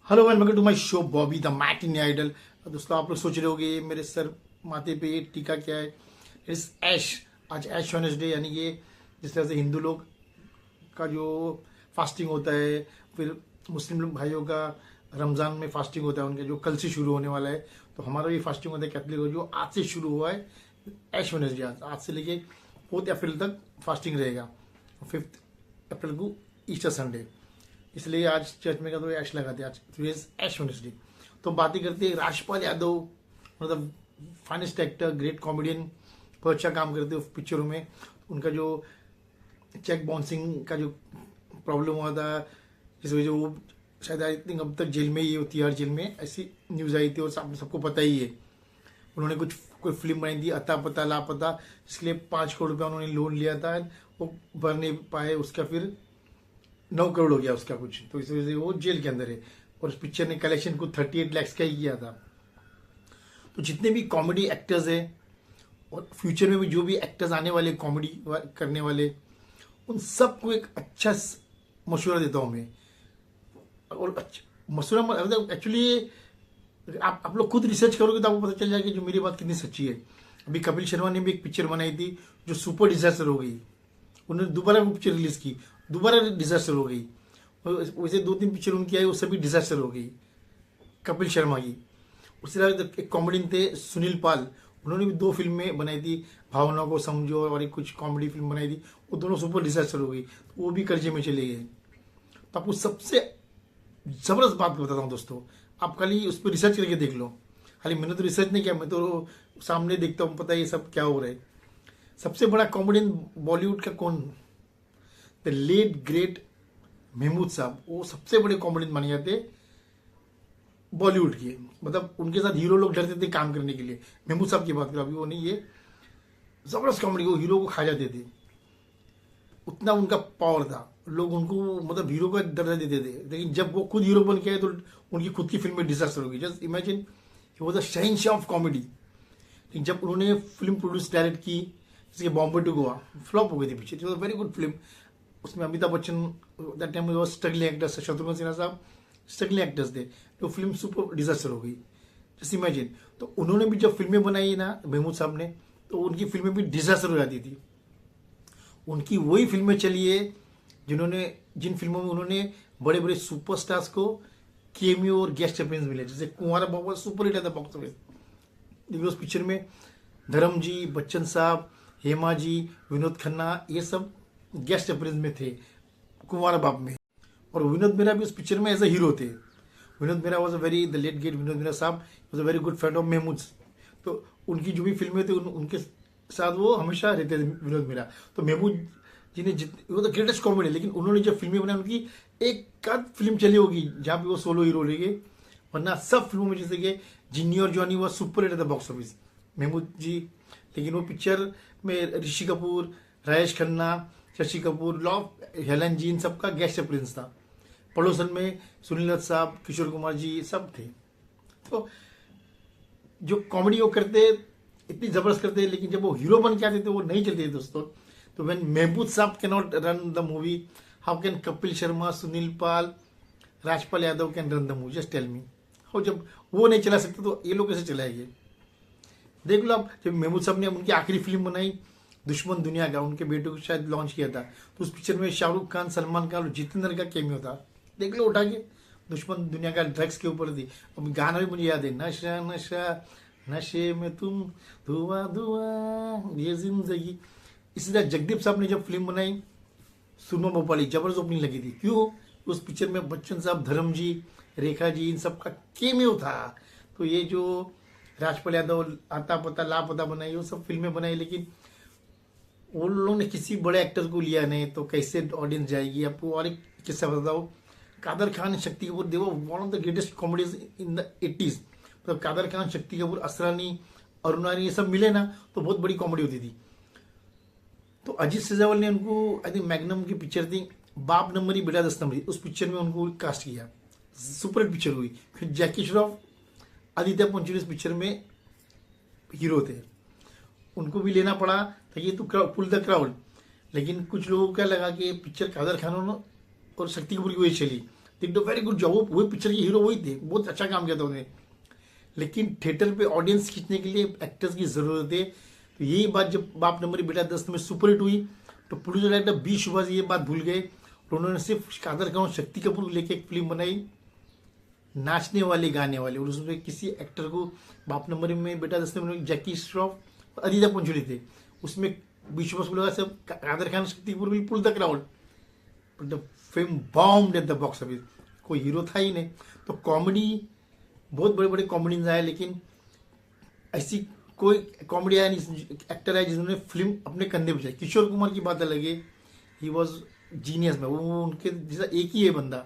Hello and welcome to my show Bobby the matinee idol. दोस्तों, आप लोग सोच रहे होंगे मेरे सर माथे पे ये टीका क्या है। इट्स ऐश। आज ऐश वेडनेसडे, यानी कि जिस तरह से हिंदू लोग का जो फास्टिंग होता है, फिर मुस्लिम लोग भाइयों का रमज़ान में फास्टिंग होता है, उनके जो कल से शुरू होने वाला है, तो हमारा भी फास्टिंग होता है कैथलिक जो आज से शुरू हुआ है। ऐश वेडनेसडे आज से लेके 4 अप्रैल तक फास्टिंग रहेगा। 5 अप्रैल को ईस्टर संडे, इसलिए आज चर्च में का तो ऐश लगाते हैं। आज ऐश वेडनेसडे। तो बातें करते हैं राजपाल यादव, मतलब फाइनेस्ट एक्टर, ग्रेट कॉमेडियन, बहुत अच्छा काम करते हैं पिक्चरों में। उनका जो चेक बाउंसिंग का जो प्रॉब्लम हुआ था, जिस वजह से वो शायद आई थिंक अब तक जेल में ही है, तिहाड़ जेल में, ऐसी न्यूज़ आई थी और सबको पता ही है। उन्होंने कोई फिल्म बनाई थी अता पता लापता, जिसके लिए 5 करोड़ रुपया उन्होंने लोन लिया था, वो भर नहीं पाए। उसका फिर 9 करोड़ हो गया उसका कुछ, तो इस वजह से वो जेल के अंदर है। और उस पिक्चर ने कलेक्शन को 38 लाख का ही किया था। तो जितने भी कॉमेडी एक्टर्स हैं और फ्यूचर में भी जो भी एक्टर्स आने वाले कॉमेडी करने वाले, उन सबको एक अच्छा मशवरा देता हूँ मैं। और अच्छा मशवरा मतलब एक्चुअली आप लोग खुद रिसर्च करोगे तो आपको पता चल जाएगा कि जो मेरी बात कितनी सच्ची है। अभी कपिल शर्मा ने भी एक पिक्चर बनाई थी जो सुपर डिजास्टर हो गई। उन्होंने दोबारा वो पिक्चर रिलीज की, दोबारा डिजास्टर हो गई। वैसे 2-3 पिक्चर उनकी आई, वो सभी डिजास्टर हो गई कपिल शर्मा की। उसके अलावा एक कॉमेडियन थे सुनील पाल, उन्होंने भी 2 फिल्में बनाई थी, भावना को समझो और एक कुछ कॉमेडी फिल्म बनाई थी, वो दोनों सुपर डिजास्टर हो गई, तो वो भी कर्जे में चले गए। तो आपको सबसे जबरदस्त बात बताता हूँ दोस्तों, आप खाली उस पर रिसर्च करके देख लो। खाली मैंने तो रिसर्च नहीं किया, मैं तो सामने देखता हूँ, पता है ये सब क्या हो रहा है। सबसे बड़ा कॉमेडियन बॉलीवुड का कौन? द लेट ग्रेट महमूद साहब, वो सबसे बड़े कॉमेडियन माने जाते बॉलीवुड के। मतलब उनके साथ हीरो लोग डरते थे काम करने के लिए। महमूद साहब की बात करो, अभी वो नहीं, ये जबरदस्त कॉमेडी, वो हीरो को खा जाते थे, उतना उनका पावर था। लोग उनको मतलब हीरो का डर देते थे, लेकिन जब वो खुद हीरो बन के आए तो उनकी खुद की फिल्म में डिजास्टर हो गई। Just imagine, he was the Shahenshah of comedy. लेकिन जब उन्होंने फिल्म प्रोड्यूस डायरेक्ट की, जैसे बॉम्बे टू गोवा, फ्लॉप हो गई थी picture. It was very good film. उसमें अमिताभ बच्चन दैट टाइम वो स्ट्रगलिंग एक्टर्स, शत्रुघ्न सिन्हा साहब स्ट्रगलिंग एक्टर्स थे, तो फिल्म सुपर डिजास्टर हो गई। Just imagine. तो उन्होंने भी जब फिल्में बनाई ना महमूद साहब ने, तो उनकी फिल्में भी डिजास्टर हो जाती थी। उनकी वही फिल्में चली है जिन फिल्मों में उन्होंने बड़े बड़े सुपरस्टार्स को केमियो और गेस्ट अपीयरेंस मिले। जैसे कुंवारा बाबा सुपर हिट था बॉक्स ऑफिस। देखिए उस पिक्चर में धर्म जी, बच्चन साहब, हेमा जी, विनोद खन्ना, ये सब गेस्ट अपीयरेंस में थे कुंवारा बाप में। और विनोद मेरा भी उस पिक्चर में एज अ हीरो थे। Vinod Mehra was a very the late great Vinod Mehra साहब was a very good friend of Mahmood. तो उनकी जो भी फिल्में थी उनके साथ वो हमेशा रहते थे विनोद मेरा। तो महमूद जी ने वो तो ग्रेटेस्ट कॉमेडी, लेकिन उन्होंने जब फिल्में बनाई उनकी एक आध फिल्म चली होगी जहाँ पे वो सोलो हीरो रह गए, वरना सब फिल्मों में जैसे कि जिन्नी और जॉनी वो सुपर हिट था बॉक्स ऑफिस महमूद जी। लेकिन वो पिक्चर में ऋषि कपूर, राजेश खन्ना, शशि कपूर, हेलन जी, इन सबका गेस्ट अपीयरेंस था। पड़ोसन में सुनील दत्त साहब, किशोर कुमार जी सब थे। तो जो कॉमेडी वो करते इतनी जबरदस्त करते, लेकिन जब वो हीरो बन के आते थे वो नहीं चलते दोस्तों। तो व्हेन महमूद साहब can not run the movie, how can Kapil Sharma, Sunil Pal, Rajpal Yadav can run the movie? Just tell me. और जब वो नहीं चला सकते तो ये लोग कैसे चलाएंगे? देख लो आप, जब महमूद साहब ने उनकी आखिरी फिल्म बनाई दुश्मन दुनिया का, उनके बेटे को शायद लॉन्च किया था, तो उस पिक्चर में शाहरुख खान, सलमान खान और जितेंद्र का कैमियो था। देख लो उठा के, दुश्मन दुनिया का ड्रग्स के ऊपर थी। अब गाना भी मुझे याद है, नशा नशा नशे में तुम, धुआं धुआं ये जिंदगी। इसी तरह जगदीप साहब ने जब फिल्म बनाई सुरमा भोपाली, जबरदस्त ओपनिंग लगी थी। क्यों? उस पिक्चर में बच्चन साहब, धर्म जी, रेखा जी, इन सबका केमियो था। तो ये जो राजपाल यादव आता पता लापता बनाई, वो सब फिल्में बनाई, लेकिन उन लोगों ने किसी बड़े एक्टर को लिया नहीं, तो कैसे ऑडियंस जाएगी? आपको और एक किस्सा बताओ, Kader Khan, Shakti Kapoor, they were one of the greatest comedies in the 80s। मतलब कादर खान, शक्ति कपूर, असरानी, अरुणानी, ये सब मिले ना तो बहुत बड़ी कॉमेडी होती थी। तो अजीत सिजावल ने उनको, आई थिंक मैग्नम की पिक्चर थी बाप नंबरी बेटा 10 नंबरी, उस पिक्चर में उनको कास्ट किया, सुपर हिट पिक्चर हुई। फिर जैकी श्रॉफ, आदित्य पंचोली इस पिक्चर में हीरो थे, उनको भी लेना पड़ा था ये तो पुल द क्राउड। लेकिन कुछ लोगों को क्या लगा कि पिक्चर कादर खान और शक्ति कपूर की वजह चली, they did a very good job, वो पिक्चर के हीरो वही थे, बहुत अच्छा काम किया था उन्होंने। लेकिन थिएटर पे ऑडियंस खींचने के लिए एक्टर्स की जरूरत है। तो यही बात जब बाप नंबरी बेटा 10 में सुपरहिट हुई, तो प्रोड्यूसर डायरेक्टर बी सुभाष ये बात भूल गए और उन्होंने सिर्फ कादर खान और शक्ति कपूर को लेके एक फिल्म बनाई, नाचने वाले गाने वाले, और उसमें किसी एक्टर को बाप नंबरी में बेटा 10 में जैकी श्रॉफ, अदीजा पंचोली थे, उसमें बी सुभाष को लगा सब Kader Khan Shakti Kapoor will pull the crowd, but the film bombed at the box office, कोई हीरो था ही नहीं। तो कॉमेडी, बहुत बड़े बड़े कॉमेडियंस आए, लेकिन ऐसी कोई कॉमेडी आया नहीं, एक्टर है जिन्होंने फिल्म अपने कंधे पे चलाई। किशोर कुमार की बात अलग है, ही वॉज जीनियस में, वो उनके जैसा एक ही है बंदा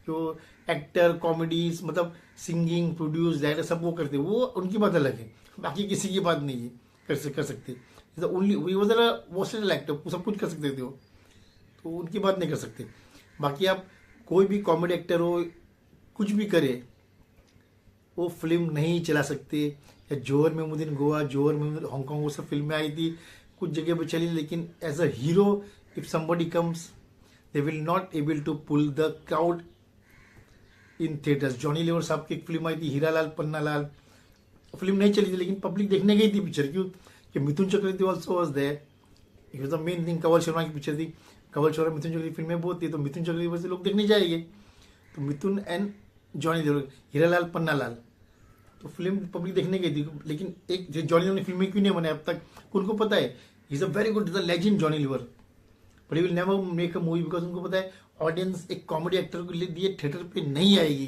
जो एक्टर, कॉमेडी, मतलब सिंगिंग, प्रोड्यूस, डायरेक्टर सब वो करते, वो उनकी बात अलग है, बाकी किसी की बात नहीं है कर सकते। Only we was versatile actor, सब कुछ कर सकते थे वो, तो उनकी बात नहीं कर सकते। बाकी आप कोई भी कॉमेडी एक्टर हो, कुछ भी करे, वो फिल्म नहीं चला सकते। या जोहर मेहमूदीन गोवा, जोहर मेहमूदीन हांगकॉन्ग, वो सब फिल्में आई थी, कुछ जगह पे चली, लेकिन as a hero if somebody comes they will not able to pull the crowd in theatres. Johnny Lever साहब की एक फिल्म आई थी हीरा लाल पन्ना लाल, फिल्म नहीं चली थी, लेकिन पब्लिक देखने गई थी पिक्चर, क्यों कि Mithun Chakraborty also was there, it was the main thing. Kanwal Sharma की पिक्चर थी, कंवल शर्मा मिथुन चक्रवर्ती फिल्में बहुत थी, तो मिथुन चक्रवर्ती से लोग देखने जाएंगे। तो मिथुन and Johnny liver, Hira Lal Panna Lal, तो फिल्म पब्लिक देखने गई थी। लेकिन एक जॉनी लीवर ने फिल्में क्यों नहीं बनाई अब तक, उनको पता है he is a very good, the legend Johnny Lever, but he will never make a movie, because उनको पता है ऑडियंस एक कॉमेडी एक्टर को लिए थिएटर पे नहीं आएगी।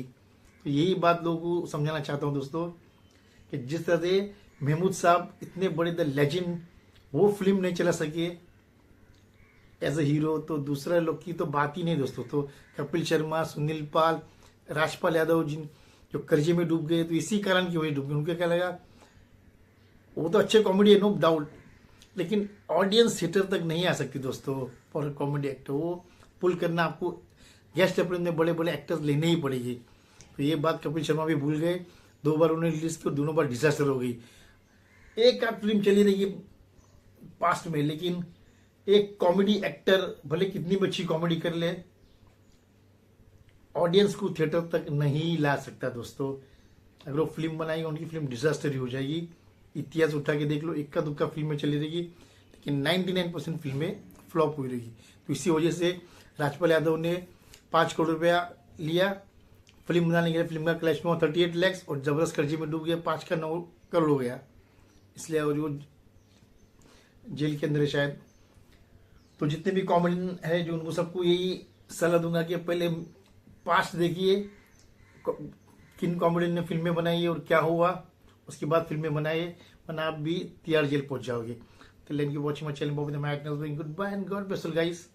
तो यही बात लोगों को समझाना चाहता हूँ दोस्तों, कि जिस तरह से महमूद साहब इतने बड़े द लेजेंड, वो फिल्म नहीं चला सके एज अ हीरो, तो दूसरा लोग की तो बात ही नहीं दोस्तों। तो कपिल शर्मा, सुनील पाल, राजपाल यादव, जिन जो कर्जे में डूब गए, तो इसी कारण की वजह डूब गए। उनको क्या लगा, वो तो अच्छे कॉमेडी है नो डाउट, लेकिन ऑडियंस थिएटर तक नहीं आ सकती दोस्तों फॉर कॉमेडी एक्टर, वो पुल करना आपको गेस्ट अपने में बड़े बड़े एक्टर्स लेने ही पड़ेगी। तो ये बात कपिल शर्मा भी भूल गए, 2 बार उन्होंने रिलीज की और दोनों बार डिजास्टर हो गई। एक आध फिल्म चली रही पास्ट में, लेकिन एक कॉमेडी एक्टर भले कितनी भी अच्छी कॉमेडी कर ले, ऑडियंस को थिएटर तक नहीं ला सकता दोस्तों। अगर वो फिल्म बनाएगी, उनकी फिल्म डिजास्टर ही हो जाएगी। इतिहास उठा के देख लो, इक्का दुक्का फिल्में चली रहेगी, लेकिन 99% फिल्में फ्लॉप हुई रहेगी। तो इसी वजह से राजपाल यादव ने 5 करोड़ रुपया लिया फिल्म बनाने के लिए, फिल्म का क्लैश में 38 लाख, और जबरदस्त कर्जे में डूब गया, 5 का 9 करोड़ हो गया, इसलिए और वो जेल के अंदर है शायद। तो जितने भी कॉमेडियन है, जो उनको सबको यही सलाह दूंगा कि पहले पास्ट देखिए, किन कॉमेडियन ने फिल्में बनाई और क्या हुआ, उसके बाद फिल्में बनाए, वरना आप भी तिहाड़ जेल पहुंच जाओगे। तो let you watching my channel, goodbye and God bless you guys.